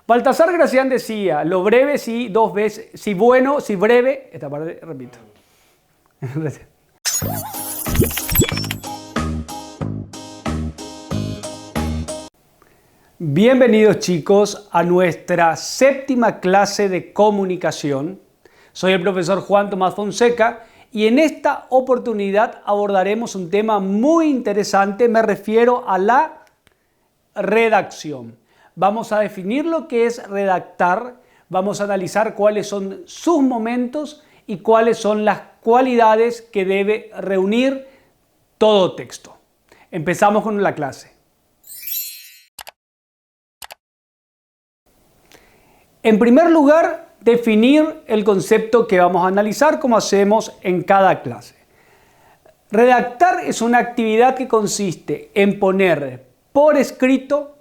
Baltasar Gracián decía, lo breve sí dos veces, si bueno, si breve, esta parte repito. Gracias. Bienvenidos chicos a nuestra séptima clase de comunicación. Soy el profesor Juan Tomás Fonseca y en esta oportunidad abordaremos un tema muy interesante, me refiero a la redacción. Vamos a definir lo que es redactar, vamos a analizar cuáles son sus momentos y cuáles son las cualidades que debe reunir todo texto. Empezamos con la clase. En primer lugar, definir el concepto que vamos a analizar como hacemos en cada clase. Redactar es una actividad que consiste en poner por escrito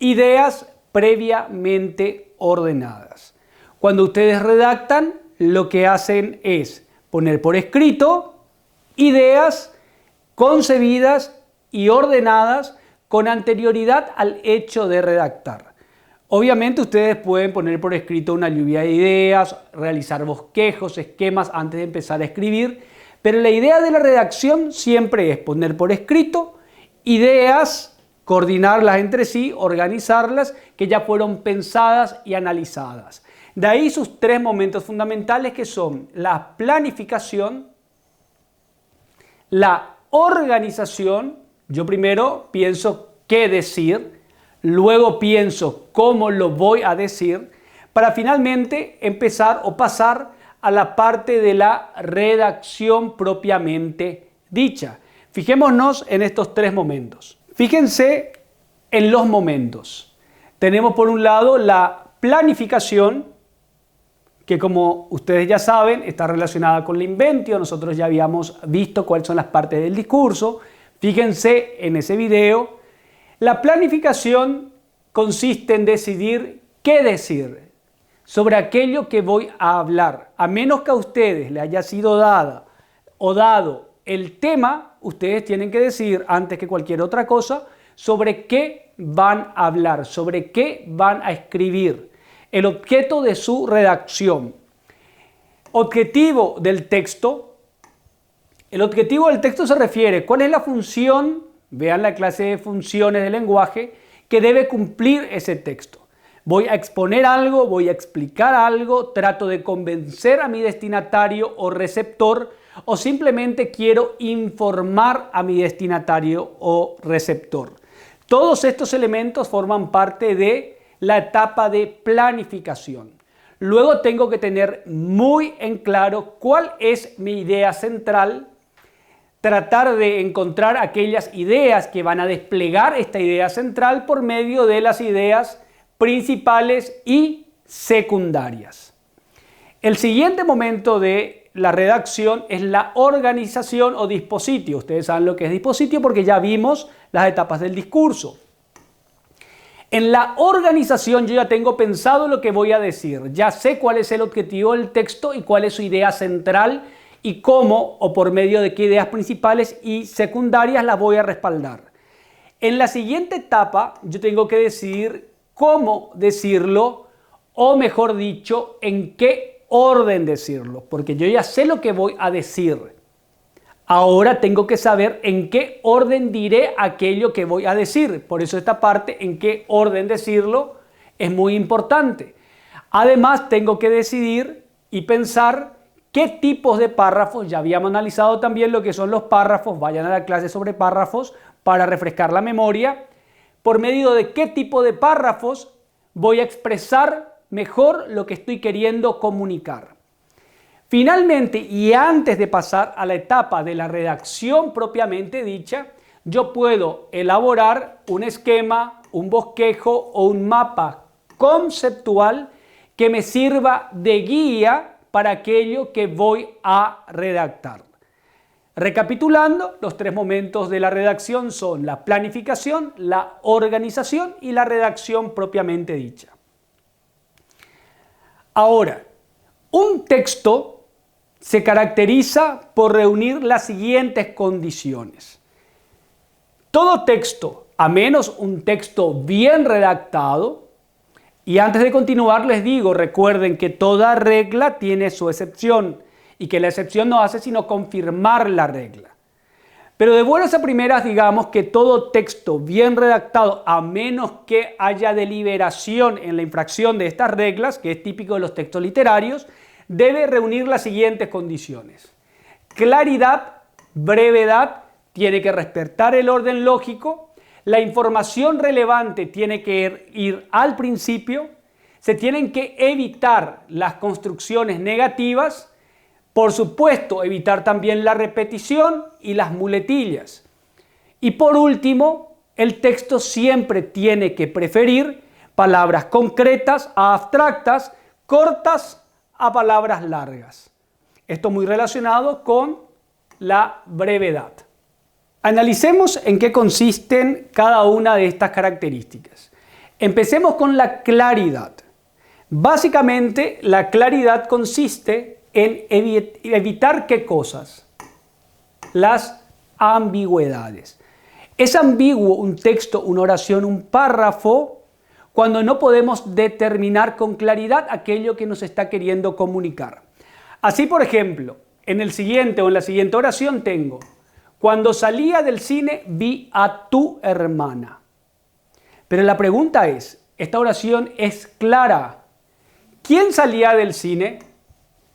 ideas previamente ordenadas. Cuando ustedes redactan, lo que hacen es poner por escrito ideas concebidas y ordenadas con anterioridad al hecho de redactar. Obviamente ustedes pueden poner por escrito una lluvia de ideas, realizar bosquejos, esquemas antes de empezar a escribir, pero la idea de la redacción siempre es poner por escrito ideas, coordinarlas entre sí, organizarlas, que ya fueron pensadas y analizadas. De ahí sus tres momentos fundamentales que son la planificación, la organización, yo primero pienso qué decir, luego pienso cómo lo voy a decir, para finalmente empezar o pasar a la parte de la redacción propiamente dicha. Fijémonos en estos tres momentos. Fíjense en los momentos. Tenemos por un lado la planificación, que como ustedes ya saben está relacionada con la inventio. Nosotros ya habíamos visto cuáles son las partes del discurso. Fíjense en ese video. La planificación consiste en decidir qué decir sobre aquello que voy a hablar. A menos que a ustedes le haya sido dada o dado el tema, ustedes tienen que decir antes que cualquier otra cosa sobre qué van a hablar, sobre qué van a escribir, el objeto de su redacción. Objetivo del texto. El objetivo del texto se refiere cuál es la función, vean la clase de funciones del lenguaje, que debe cumplir ese texto. Voy a exponer algo, voy a explicar algo, trato de convencer a mi destinatario o receptor o simplemente quiero informar a mi destinatario o receptor. Todos estos elementos forman parte de la etapa de planificación. Luego tengo que tener muy en claro cuál es mi idea central, tratar de encontrar aquellas ideas que van a desplegar esta idea central por medio de las ideas principales y secundarias. El siguiente momento de la redacción es la organización o dispositio. Ustedes saben lo que es dispositio porque ya vimos las etapas del discurso. En la organización yo ya tengo pensado lo que voy a decir. Ya sé cuál es el objetivo del texto y cuál es su idea central y cómo o por medio de qué ideas principales y secundarias las voy a respaldar. En la siguiente etapa yo tengo que decidir cómo decirlo o mejor dicho en qué orden decirlo, porque yo ya sé lo que voy a decir. Ahora tengo que saber en qué orden diré aquello que voy a decir. Por eso esta parte en qué orden decirlo es muy importante. Además tengo que decidir y pensar qué tipos de párrafos. Ya habíamos analizado también lo que son los párrafos. Vayan a la clase sobre párrafos para refrescar la memoria. Por medio de qué tipo de párrafos voy a expresar mejor lo que estoy queriendo comunicar. Finalmente, y antes de pasar a la etapa de la redacción propiamente dicha, yo puedo elaborar un esquema, un bosquejo o un mapa conceptual que me sirva de guía para aquello que voy a redactar. Recapitulando, los tres momentos de la redacción son la planificación, la organización y la redacción propiamente dicha. Ahora, un texto se caracteriza por reunir las siguientes condiciones. Todo texto, a menos un texto bien redactado, Y antes de continuar les digo, recuerden que toda regla tiene su excepción y que la excepción no hace sino confirmar la regla. Pero de buenas a primeras digamos que todo texto bien redactado, a menos que haya deliberación en la infracción de estas reglas, que es típico de los textos literarios, debe reunir las siguientes condiciones. Claridad, brevedad, tiene que respetar el orden lógico, la información relevante tiene que ir al principio, se tienen que evitar las construcciones negativas, por supuesto, evitar también la repetición y las muletillas. Y por último, el texto siempre tiene que preferir palabras concretas a abstractas, cortas a palabras largas. Esto muy relacionado con la brevedad. Analicemos en qué consisten cada una de estas características. Empecemos con la claridad. Básicamente, la claridad consiste en evitar ¿qué cosas? Las ambigüedades. Es ambiguo un texto, una oración, un párrafo cuando no podemos determinar con claridad aquello que nos está queriendo comunicar. Así, por ejemplo, en el siguiente o en la siguiente oración tengo: cuando salía del cine vi a tu hermana. Pero la pregunta es, ¿esta oración es clara? ¿Quién salía del cine?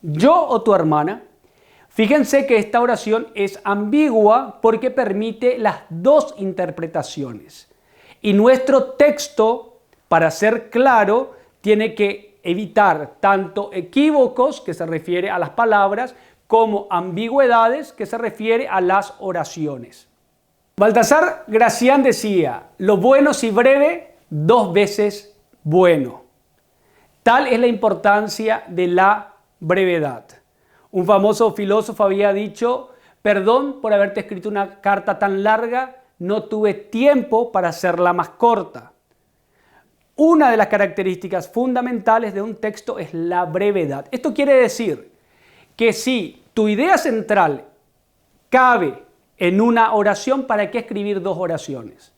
¿Yo o tu hermana? Fíjense que esta oración es ambigua porque permite las dos interpretaciones. Y nuestro texto, para ser claro, tiene que evitar tanto equívocos, que se refiere a las palabras, como ambigüedades, que se refiere a las oraciones. Baltasar Gracián decía: lo bueno si breve, dos veces bueno. Tal es la importancia de la brevedad. Un famoso filósofo había dicho: perdón por haberte escrito una carta tan larga, no tuve tiempo para hacerla más corta. Una de las características fundamentales de un texto es la brevedad. Esto quiere decir que si tu idea central cabe en una oración, ¿para qué escribir dos oraciones?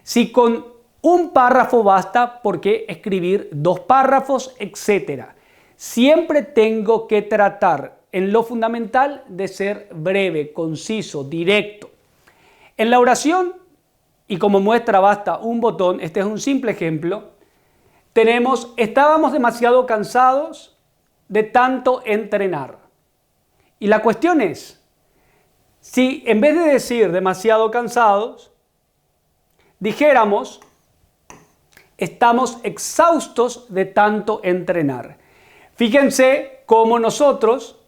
Si con un párrafo basta, ¿por qué escribir dos párrafos, etcétera? Siempre tengo que tratar en lo fundamental de ser breve, conciso, directo. En la oración, y como muestra basta un botón, este es un simple ejemplo, tenemos: estábamos demasiado cansados de tanto entrenar. Y la cuestión es, si en vez de decir demasiado cansados, dijéramos: estamos exhaustos de tanto entrenar. Fíjense cómo nosotros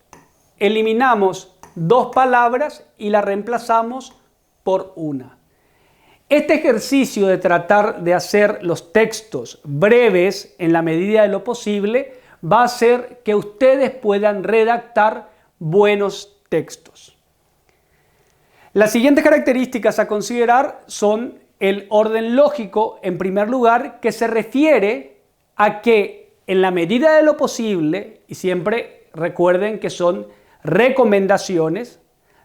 eliminamos dos palabras y la reemplazamos por una. Este ejercicio de tratar de hacer los textos breves en la medida de lo posible va a hacer que ustedes puedan redactar buenos textos. Las siguientes características a considerar son el orden lógico, en primer lugar, que se refiere a que en la medida de lo posible, y siempre recuerden que son recomendaciones,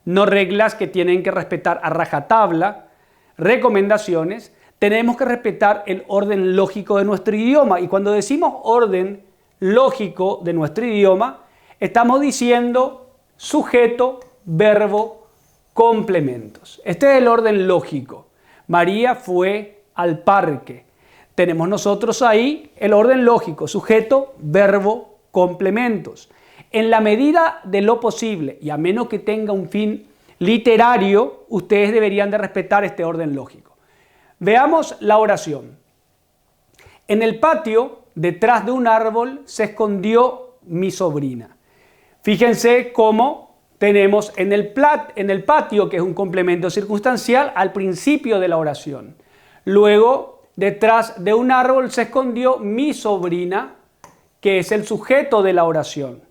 no reglas que tienen que respetar a rajatabla, recomendaciones, tenemos que respetar el orden lógico de nuestro idioma. Y cuando decimos orden lógico de nuestro idioma, estamos diciendo sujeto, verbo, complementos. Este es el orden lógico. María fue al parque. Tenemos nosotros ahí el orden lógico, sujeto, verbo, complementos. En la medida de lo posible, y a menos que tenga un fin literario, ustedes deberían de respetar este orden lógico. Veamos la oración. En el patio, detrás de un árbol, se escondió mi sobrina. Fíjense cómo tenemos en el patio, que es un complemento circunstancial, al principio de la oración. Luego, detrás de un árbol se escondió mi sobrina, que es el sujeto de la oración.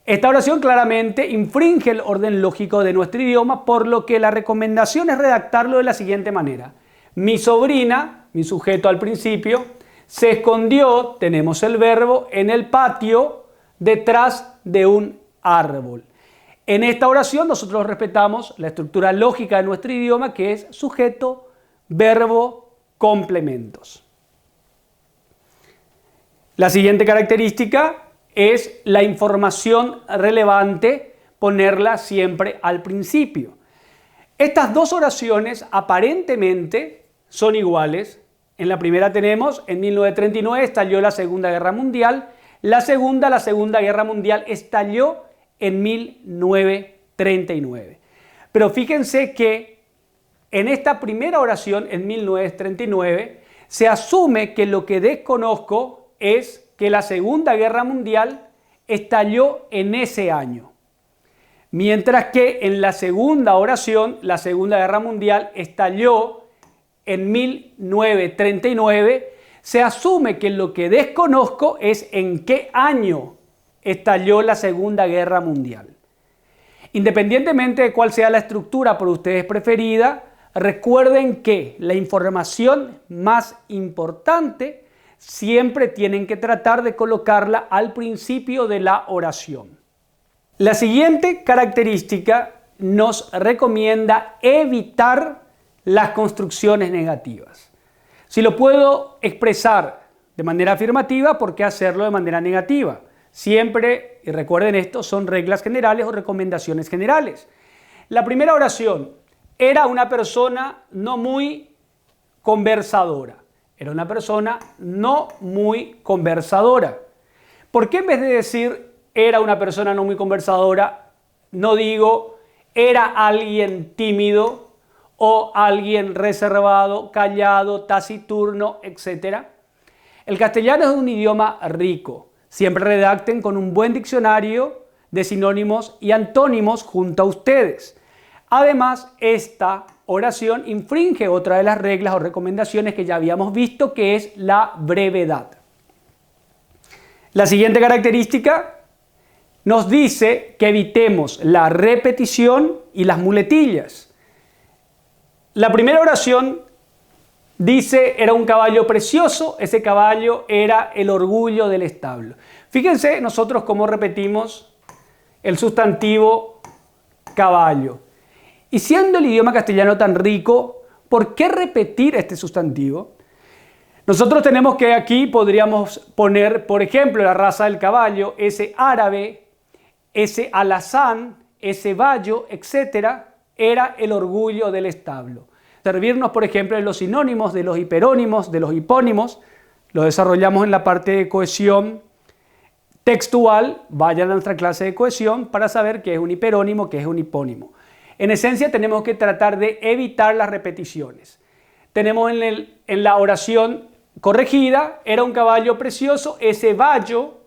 Esta oración claramente infringe el orden lógico de nuestro idioma, por lo que la recomendación es redactarlo de la siguiente manera. Mi sobrina, mi sujeto al principio, se escondió, tenemos el verbo, en el patio, detrás de un árbol. En esta oración nosotros respetamos la estructura lógica de nuestro idioma, que es sujeto, verbo, complementos. La siguiente característica es la información relevante, ponerla siempre al principio. Estas dos oraciones aparentemente son iguales. En la primera tenemos, en 1939 estalló la Segunda Guerra Mundial. La Segunda Guerra Mundial estalló en 1939. Pero fíjense que en esta primera oración, en 1939, se asume que lo que desconozco es que la Segunda Guerra Mundial estalló en ese año. Mientras que en la segunda oración, la Segunda Guerra Mundial estalló en 1939, se asume que lo que desconozco es en qué año estalló la Segunda Guerra Mundial. Independientemente de cuál sea la estructura por ustedes preferida, recuerden que la información más importante siempre tienen que tratar de colocarla al principio de la oración. La siguiente característica nos recomienda evitar las construcciones negativas. Si lo puedo expresar de manera afirmativa, ¿por qué hacerlo de manera negativa? Siempre, y recuerden esto, son reglas generales o recomendaciones generales. La primera oración, era una persona no muy conversadora. Era una persona no muy conversadora. ¿Por qué en vez de decir era una persona no muy conversadora, no digo era alguien tímido o alguien reservado, callado, taciturno, etc.? El castellano es un idioma rico. Siempre redacten con un buen diccionario de sinónimos y antónimos junto a ustedes. Además, esta oración infringe otra de las reglas o recomendaciones que ya habíamos visto, que es la brevedad. La siguiente característica nos dice que evitemos la repetición y las muletillas. La primera oración dice, era un caballo precioso, ese caballo era el orgullo del establo. Fíjense nosotros cómo repetimos el sustantivo caballo. Y siendo el idioma castellano tan rico, ¿por qué repetir este sustantivo? Nosotros tenemos que aquí podríamos poner, por ejemplo, la raza del caballo, ese árabe, ese alazán, ese vallo, etcétera, era el orgullo del establo. Servirnos, por ejemplo, de los sinónimos, de los hiperónimos, de los hipónimos, lo desarrollamos en la parte de cohesión textual. Vayan a nuestra clase de cohesión para saber qué es un hiperónimo, qué es un hipónimo. En esencia, tenemos que tratar de evitar las repeticiones. Tenemos en la oración corregida, era un caballo precioso, ese vallo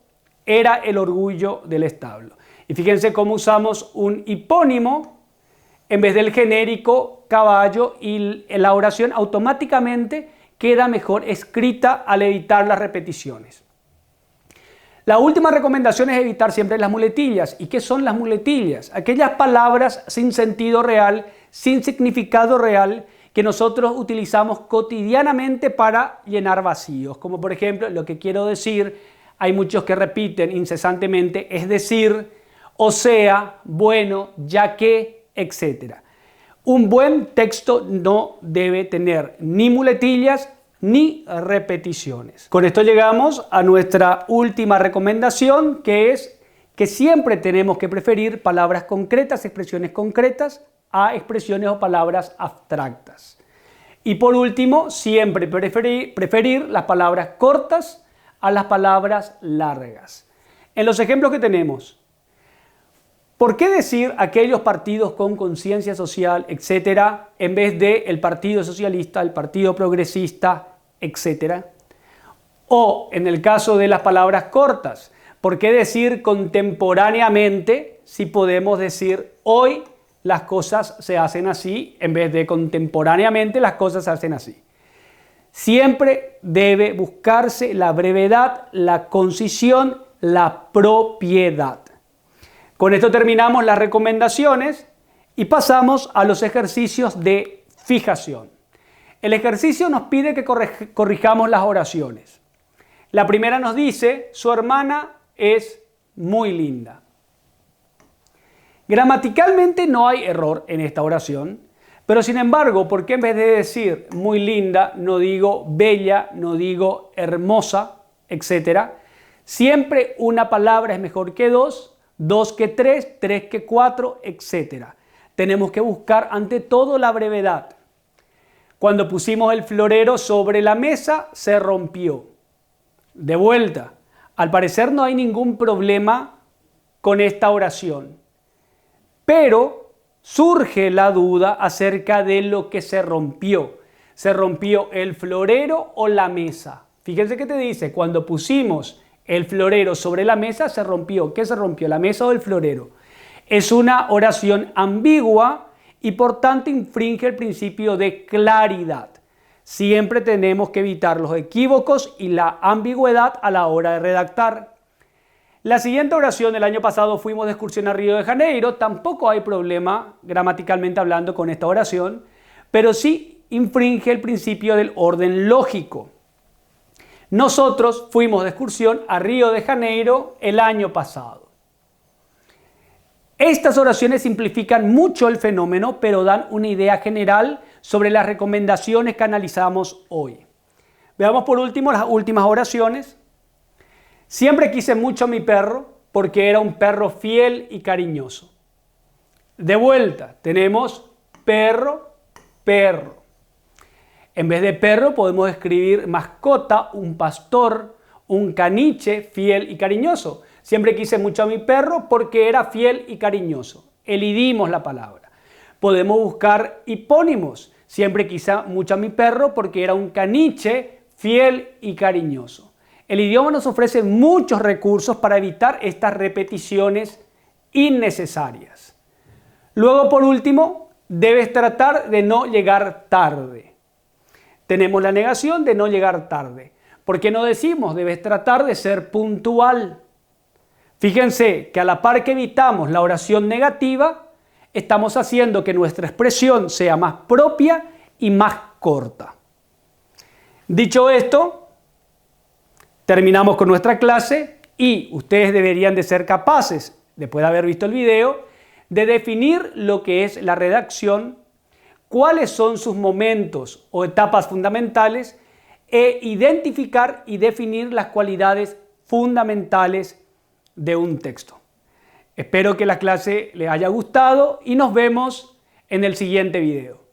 era el orgullo del establo. Y fíjense cómo usamos un hipónimo en vez del genérico caballo, y la oración automáticamente queda mejor escrita al evitar las repeticiones. La última recomendación es evitar siempre las muletillas. ¿Y qué son las muletillas? Aquellas palabras sin sentido real, sin significado real, que nosotros utilizamos cotidianamente para llenar vacíos. Como por ejemplo, lo que quiero decir, hay muchos que repiten incesantemente, es decir, o sea, bueno, ya que, etc. Un buen texto no debe tener ni muletillas ni repeticiones. Con esto llegamos a nuestra última recomendación, que es que siempre tenemos que preferir palabras concretas, expresiones concretas, a expresiones o palabras abstractas. Y por último, siempre preferir las palabras cortas a las palabras largas. En los ejemplos que tenemos, ¿por qué decir aquellos partidos con conciencia social, etcétera, en vez de el Partido Socialista, el Partido Progresista, etcétera? O en el caso de las palabras cortas, ¿por qué decir contemporáneamente si podemos decir hoy las cosas se hacen así en vez de contemporáneamente las cosas se hacen así? Siempre debe buscarse la brevedad, la concisión, la propiedad. Con esto terminamos las recomendaciones y pasamos a los ejercicios de fijación. El ejercicio nos pide que corrijamos las oraciones. La primera nos dice, su hermana es muy linda. Gramaticalmente no hay error en esta oración, pero sin embargo, ¿por qué en vez de decir muy linda no digo bella, no digo hermosa? etc. Siempre una palabra es mejor que dos, dos que tres que cuatro, etc. Tenemos que buscar ante todo la brevedad. Cuando pusimos el florero sobre la mesa, se rompió. De vuelta, al parecer no hay ningún problema con esta oración, pero surge la duda acerca de lo que se rompió. ¿Se rompió el florero o la mesa? Fíjense que te dice, cuando pusimos el florero sobre la mesa, se rompió. ¿Qué se rompió? ¿La mesa o el florero? Es una oración ambigua y por tanto infringe el principio de claridad. Siempre tenemos que evitar los equívocos y la ambigüedad a la hora de redactar. La siguiente oración, el año pasado fuimos de excursión a Río de Janeiro, tampoco hay problema gramaticalmente hablando con esta oración, pero sí infringe el principio del orden lógico. Nosotros fuimos de excursión a Río de Janeiro el año pasado. Estas oraciones simplifican mucho el fenómeno, pero dan una idea general sobre las recomendaciones que analizamos hoy. Veamos por último las últimas oraciones. Siempre quise mucho a mi perro porque era un perro fiel y cariñoso. De vuelta, tenemos perro, perro. En vez de perro podemos escribir mascota, un pastor, un caniche fiel y cariñoso. Siempre quise mucho a mi perro porque era fiel y cariñoso. Elidimos la palabra. Podemos buscar hipónimos. Siempre quise mucho a mi perro porque era un caniche fiel y cariñoso. El idioma nos ofrece muchos recursos para evitar estas repeticiones innecesarias. Luego, por último, debes tratar de no llegar tarde. Tenemos la negación de no llegar tarde. ¿Por qué no decimos? Debes tratar de ser puntual. Fíjense que a la par que evitamos la oración negativa, estamos haciendo que nuestra expresión sea más propia y más corta. Dicho esto, terminamos con nuestra clase y ustedes deberían de ser capaces, después de haber visto el video, de definir lo que es la redacción, cuáles son sus momentos o etapas fundamentales e identificar y definir las cualidades fundamentales de un texto. Espero que la clase les haya gustado y nos vemos en el siguiente video.